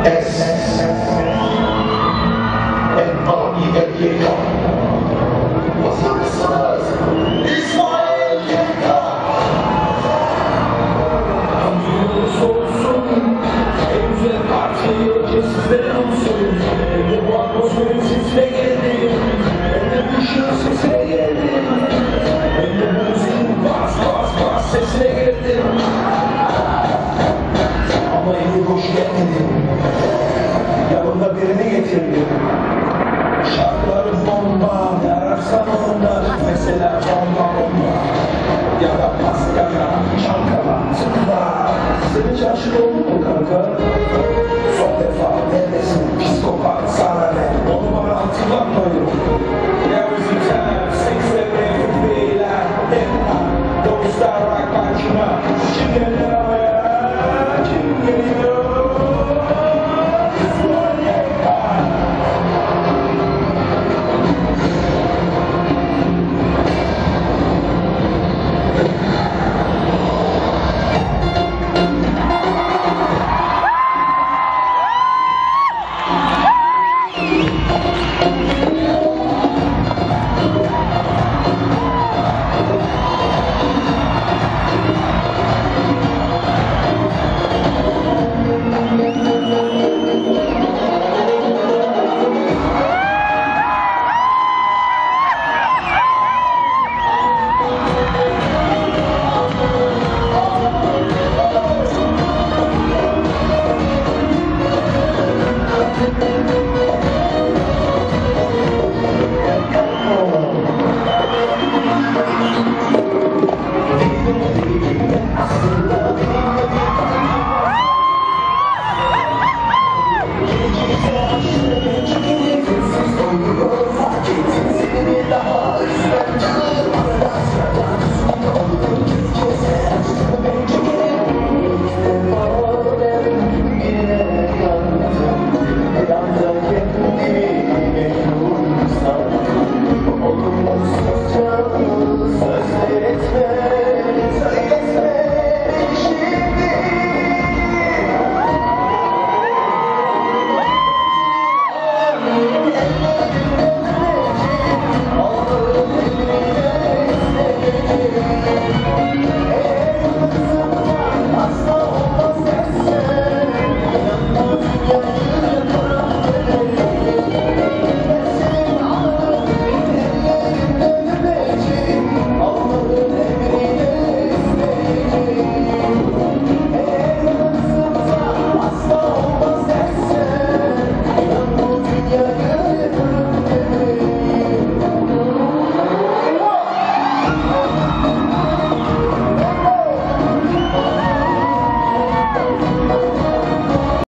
S-M-A-I-L-Y-K. What's up, sirs? İsmail Yeka. Anlıyoruz olsun, en güzel parti öncesizden olsun. Evde bu atmosferin sesine geldim, evde bir ışığın sesine geldim, evde bu müziğin bas bas bas sesine geldim. Ama evi boş gelmedim, yanımda birini getirdim. Şarkılarım bomba, ne ararsan onda, mesela bomba bomba. Ya da paskala, çankala, tıkla. Senin çarşın oldu mu kanka? Son defa neredesin psikopat, sana ne? Onu bana hatırlatmayın. Ya bizim time, 6, 7, 8, beyler, hep don't start.